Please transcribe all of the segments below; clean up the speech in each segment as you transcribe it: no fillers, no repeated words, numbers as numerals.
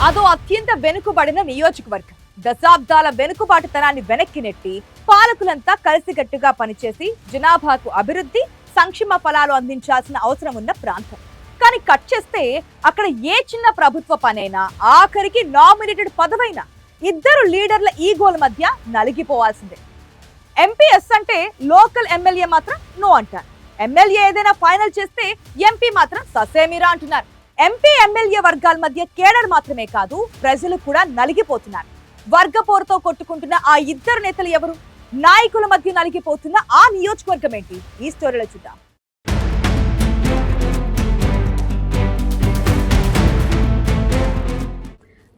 అదో అత్యంత వెనుకబడిన నియోజకవర్గం. దశాబ్దాల వెనుకబాటుతనాన్ని వెనక్కి నెట్టి పాలకులంతా కలిసికట్టుగా పనిచేసి జనాభాకు అభివృద్ధి, సంక్షేమ ఫలాలు అందించాల్సిన అవసరం ఉన్న ప్రాంతం. కానీ కట్ చేస్తే అక్కడ ఏ చిన్న ప్రభుత్వ పనైనా, ఆఖరికి నామినేటెడ్ పదవైనా ఇద్దరు లీడర్ల ఈగోల మధ్య నలిగిపోవాల్సిందే. ఎంపీఎస్ అంటే లోకల్ ఎమ్మెల్యే మాత్రం నో అంటారు. ఎమ్మెల్యే ఏదైనా ఫైనల్ చేస్తే ఎంపీ మాత్రం ససేమిరా అంటున్నారు. ఎంపీ ఎమ్మెల్యే వర్గాల మధ్య కేడర్ మాత్రమే కాదు, ప్రజలు కూడా నలిగిపోతున్నారు. వర్గ పోరుతో కొట్టుకుంటున్న ఆ ఇద్దరు నేతలు ఎవరు? నాయకుల మధ్య నలిగిపోతున్న ఆ నియోజకవర్గం ఏంటి? ఈ స్టోరీలో చూద్దాం.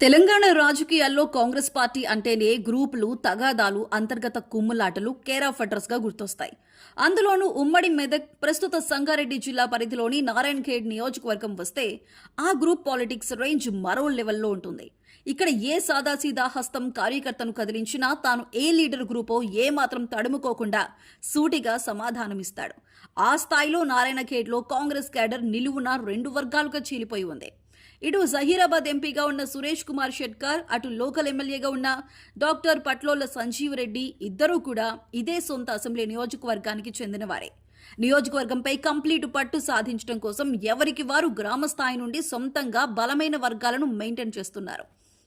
తెలంగాణ రాజకీయాల్లో కాంగ్రెస్ పార్టీ అంటేనే గ్రూపులు, తగాదాలు, అంతర్గత కుమ్ములాటలు కేర్ ఆఫ్ అడ్రస్ గా గుర్తొస్తాయి. అందులోనూ ఉమ్మడి మెదక్, ప్రస్తుత సంగారెడ్డి జిల్లా పరిధిలోని నారాయణఖేడ్ నియోజకవర్గం వస్తే ఆ గ్రూప్ పాలిటిక్స్ రేంజ్ మరో లెవెల్లో ఉంటుంది. ఇక్కడ ఏ సాదాసీదా హస్తం కార్యకర్తను కదిలించినా తాను ఏ లీడర్ గ్రూపో ఏ మాత్రం తడుముకోకుండా సూటిగా సమాధానమిస్తాడు. ఆ స్థాయిలో నారాయణఖేడ్లో కాంగ్రెస్ క్యాడర్ నిలువున రెండు వర్గాలుగా చీలిపోయి ఉంది. ఇటు జహీరాబాద్ ఎంపీగా ఉన్న సురేష్ కుమార్ షెట్కర్, అటు లోకల్ ఎమ్మెల్యేగా ఉన్న డాక్టర్ పట్లోల సంజీవ్ రెడ్డి ఇద్దరూ కూడా ఇదే సొంత అసెంబ్లీ నియోజకవర్గానికి చెందినవారే. నియోజకవర్గంపై కంప్లీట్ పట్టు సాధించడం కోసం ఎవరికి వారు గ్రామ స్థాయి నుండి సొంతంగా బలమైన వర్గాలను మెయింటైన్ చేస్తున్నారు.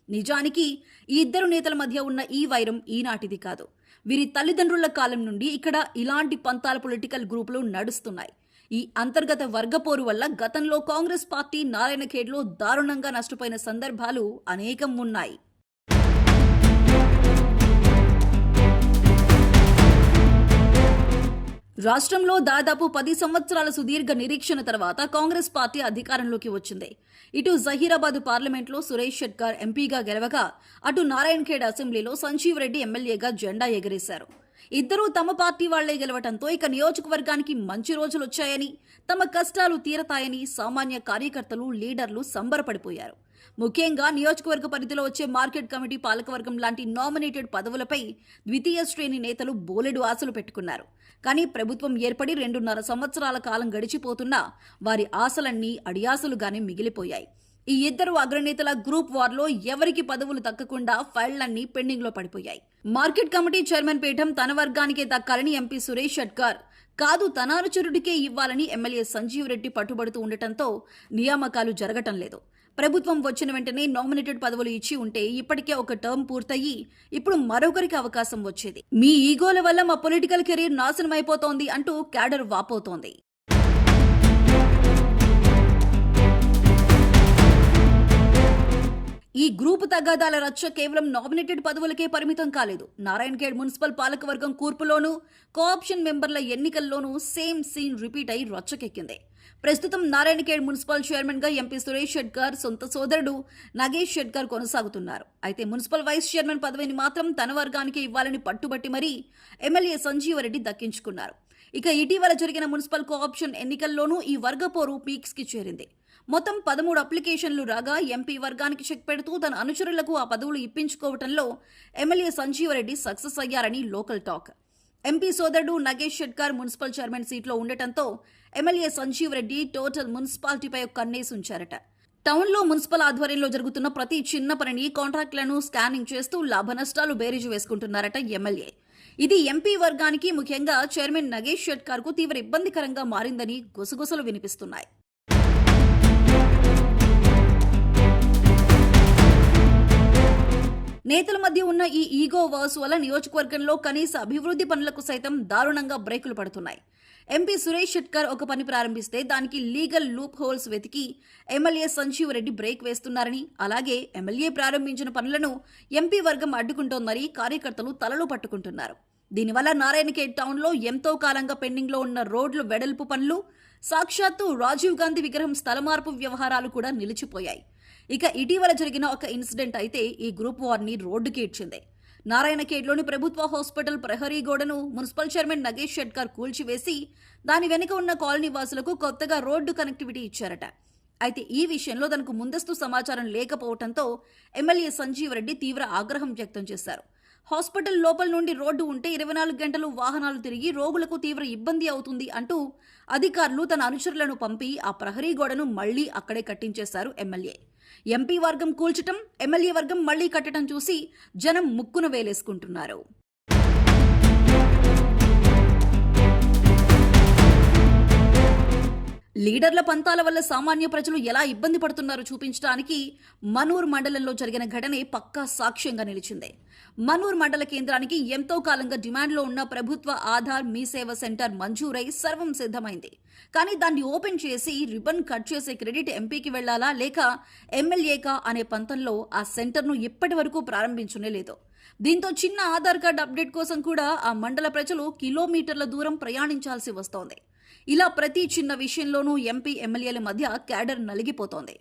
నిజానికి ఈ ఇద్దరు నేతల మధ్య ఉన్న ఈ వైరం ఈనాటిది కాదు. వీరి తల్లిదండ్రుల కాలం నుండి ఇక్కడ ఇలాంటి పంతాల పొలిటికల్ గ్రూపులు నడుస్తున్నాయి. ఈ అంతర్గత వర్గపోరు వల్ల గతంలో కాంగ్రెస్ పార్టీ నారాయణఖేడ్లో దారుణంగా నష్టపోయిన సందర్భాలు అనేకం ఉన్నాయి. రాష్ట్రంలో దాదాపు 10 సంవత్సరాల సుదీర్ఘ నిరీక్షణ తర్వాత కాంగ్రెస్ పార్టీ అధికారంలోకి వచ్చింది. ఇటు జహీరాబాద్ పార్లమెంట్లో సురేష్ షెట్కర్ ఎంపీగా గెలవగా, అటు నారాయణఖేడ్ అసెంబ్లీలో సంజీవ్ రెడ్డి ఎమ్మెల్యేగా జెండా ఎగరేశారు. ఇద్దరూ తమ పార్టీ వాళ్లే గెలవటంతో ఇక నియోజకవర్గానికి మంచి రోజులు వచ్చాయని, తమ కష్టాలు తీరతాయని సామాన్య కార్యకర్తలు, లీడర్లు సంబరపడిపోయారు. ముఖ్యంగా నియోజకవర్గ పరిధిలో వచ్చే మార్కెట్ కమిటీ, పాలకవర్గం లాంటి నామినేటెడ్ పదవులపై ద్వితీయ శ్రేణి నేతలు బోలెడు ఆశలు పెట్టుకున్నారు. కానీ ప్రభుత్వం ఏర్పడి 2.5 సంవత్సరాల కాలం గడిచిపోతున్నా వారి ఆశలన్నీ అడియాసలుగానే మిగిలిపోయాయి. ఈ ఇద్దరు అగ్రనేతల గ్రూప్ వార్లో ఎవరికి పదవులు దక్కకుండా ఫైళ్లన్నీ పెండింగ్ లో పడిపోయాయి. మార్కెట్ కమిటీ చైర్మన్ పీఠం తన వర్గానికే దక్కాలని ఎంపీ సురేష్ షెట్కర్, కాదు తన అనుచరుడికే ఇవ్వాలని ఎమ్మెల్యే సంజీవ్ రెడ్డి పట్టుబడుతూ ఉండటంతో నియామకాలు జరగటం లేదు. ప్రభుత్వం వచ్చిన వెంటనే నామినేటెడ్ పదవులు ఇచ్చి ఉంటే ఇప్పటికే ఒక టర్మ్ పూర్తయి ఇప్పుడు మరొకరికి అవకాశం వచ్చేది. మీ ఈగోల వల్ల మా పొలిటికల్ కెరీర్ నాశనం అయిపోతోంది అంటూ క్యాడర్ వాపోతోంది. ఈ గ్రూపు తగాదాల రచ్చ కేవలం నామినేటెడ్ పదవులకే పరిమితం కాలేదు. నారాయణఖేడ్ మున్సిపల్ పాలకవర్గం కూర్పులోనూ, కోఆప్షన్ మెంబర్ల ఎన్నికల్లోనూ సేమ్ సీన్ రిపీట్ అయి రచ్చకెక్కింది. ప్రస్తుతం నారాయణఖేడ్ మున్సిపల్ చైర్మన్ గా ఎంపీ సురేష్ షెట్కర్ సొంత సోదరుడు నగేష్ షెట్కర్ కొనసాగుతున్నారు. అయితే మున్సిపల్ వైస్ చైర్మన్ పదవిని మాత్రం తన వర్గానికి ఇవ్వాలని పట్టుబట్టి మరీ ఎమ్మెల్యే సంజీవ్ రెడ్డి దక్కించుకున్నారు. ఇక ఇటీవల జరిగిన మున్సిపల్ కోఆప్షన్ ఎన్నికల్లోనూ ఈ వర్గపోరు పీక్స్ కి చేరింది. మొత్తం 13 అప్లికేషన్లు రాగా ఎంపీ వర్గానికి చెక్ పెడుతూ తన అనుచరులకు ఆ పదవులు ఇప్పించుకోవటంలో ఎమ్మెల్యే సంజీవ్ రెడ్డి సక్సెస్ అయ్యారని లోకల్ టాక్. ఎంపీ సోదరుడు నగేష్ షెట్కర్ మున్సిపల్ చైర్మన్ సీట్లో ఉండటంతో ఎమ్మెల్యే సంజీవ్ రెడ్డి టోటల్ మున్సిపాలిటీపై కన్నేసి ఉంచారట. టౌన్లో మున్సిపల్ ఆధ్వర్యంలో జరుగుతున్న ప్రతి చిన్న పనిని, కాంట్రాక్టులను స్కానింగ్ చేస్తూ లాభ నష్టాలు బేరీజు వేసుకుంటున్నారట ఎమ్మెల్యే. ఇది ఎంపీ వర్గానికి, ముఖ్యంగా చైర్మన్ నగేష్ షెట్కర్ కు తీవ్ర ఇబ్బందికరంగా మారిందని గుసగుసలు వినిపిస్తున్నాయి. నేతల మధ్య ఉన్న ఈ ఈగో వర్స్ వల్ల నియోజకవర్గంలో కనీస అభివృద్ధి పనులకు సైతం దారుణంగా బ్రేకులు పడుతున్నాయి. ఎంపీ సురేష్ షెట్కర్ ఒక పని ప్రారంభిస్తే దానికి లీగల్ లూప్ హోల్స్ వెతికి ఎమ్మెల్యే సంజీవ్ రెడ్డి బ్రేక్ వేస్తున్నారని, అలాగే ఎమ్మెల్యే ప్రారంభించిన పనులను ఎంపీ వర్గం అడ్డుకుంటోందని కార్యకర్తలు తలలు పట్టుకుంటున్నారు. దీనివల్ల నారాయణఖేడ్ టౌన్లో ఎంతో కాలంగా పెండింగ్లో ఉన్న రోడ్లు వెడల్పు పనులు, సాక్షాత్తు రాజీవ్ గాంధీ విగ్రహం స్థల మార్పు వ్యవహారాలు కూడా నిలిచిపోయాయి. ఇక ఇటీవల జరిగిన ఒక ఇన్సిడెంట్ అయితే ఈ గ్రూప్ వార్ని రోడ్డుకి ఇచ్చింది. నారాయణఖేడ్లోని ప్రభుత్వ హాస్పిటల్ ప్రహరీ గోడను మున్సిపల్ చైర్మన్ నగేష్ షెట్కర్ కూల్చివేసి దాని వెనుక ఉన్న కాలనీ వాసులకు కొత్తగా రోడ్డు కనెక్టివిటీ ఇచ్చారట. అయితే ఈ విషయంలో తనకు ముందస్తు సమాచారం లేకపోవడంతో ఎమ్మెల్యే సంజీవ్ రెడ్డి తీవ్ర ఆగ్రహం వ్యక్తం చేశారు. హాస్పిటల్ లోపల నుండి రోడ్డు ఉంటే 24 గంటలు వాహనాలు తిరిగి రోగులకు తీవ్ర ఇబ్బంది అవుతుంది అంటూ అధికారులు తన అనుచరులను పంపి ఆ ప్రహరీ గోడను మళ్లీ అక్కడే కట్టించేశారు ఎమ్మెల్యే. ఎంపీ వర్గం కూల్చటం, ఎమ్మెల్యే వర్గం మళ్లీ కట్టడం చూసి జనం ముక్కున వేలేసుకుంటున్నారు. లీడర్ల పంతాల వల్ల సామాన్య ప్రజలు ఎలా ఇబ్బంది పడుతున్నారో చూపించడానికి మనూర్ మండలంలో జరిగిన ఘటనే పక్కా సాక్ష్యంగా నిలిచింది. మనూర్ మండల కేంద్రానికి ఎంతో కాలంగా డిమాండ్లో ఉన్న ప్రభుత్వ ఆధార్ మీ సేవ సెంటర్ మంజూరై సర్వం సిద్ధమైంది. కానీ దాన్ని ఓపెన్ చేసి రిబన్ కట్ చేసే క్రెడిట్ ఎంపీకి వెళ్లాలా లేక ఎమ్మెల్యేకా అనే పంతంలో ఆ సెంటర్ను ఇప్పటి వరకు ప్రారంభించనే లేదు. దీంతో చిన్న ఆధార్ కార్డు అప్డేట్ కోసం కూడా ఆ మండల ప్రజలు కిలోమీటర్ల దూరం ప్రయాణించాల్సి వస్తోంది. ఇలా ప్రతి చిన్న విషయంలోనూ ఎంపీ ఎమ్మెల్యేల మధ్య క్యాడర్ నలిగిపోతోంది.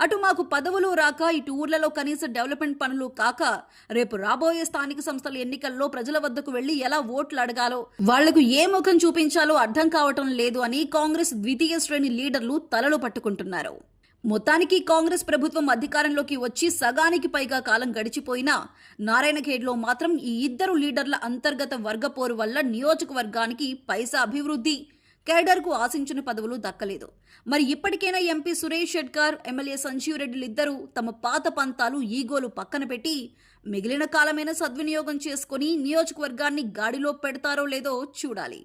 అటు మాకు పదవులు రాక, ఇటు ఊర్లలో కనీస డెవలప్మెంట్ పనులు కాక, రేపు రాబోయే స్థానిక సంస్థల ఎన్నికల్లో ప్రజల వద్దకు వెళ్లి ఎలా ఓట్లు అడగాలో, వాళ్లకు ఏ ముఖం చూపించాలో అర్థం కావటం లేదు అని కాంగ్రెస్ ద్వితీయ శ్రేణి లీడర్లు తలలు పట్టుకుంటున్నారు. మొత్తానికి కాంగ్రెస్ ప్రభుత్వం అధికారంలోకి వచ్చి సగానికి పైగా కాలం గడిచిపోయినా నారాయణఖేడ్లో మాత్రం ఈ ఇద్దరు లీడర్ల అంతర్గత వర్గపోరు వల్ల నియోజకవర్గానికి పైసా అభివృద్ధి, కేడర్కు ఆశించిన పదవులు దక్కలేదు. మరి ఇప్పటికైనా ఎంపీ సురేష్ షెట్కార్, ఎమ్మెల్యే సంజీవ్ రెడ్డిలిద్దరూ తమ పాత పంతాలు, ఈగోలు పక్కన పెట్టి మిగిలిన కాలమైన సద్వినియోగం చేసుకుని నియోజకవర్గాన్ని గాడిలో పెడతారో లేదో చూడాలి.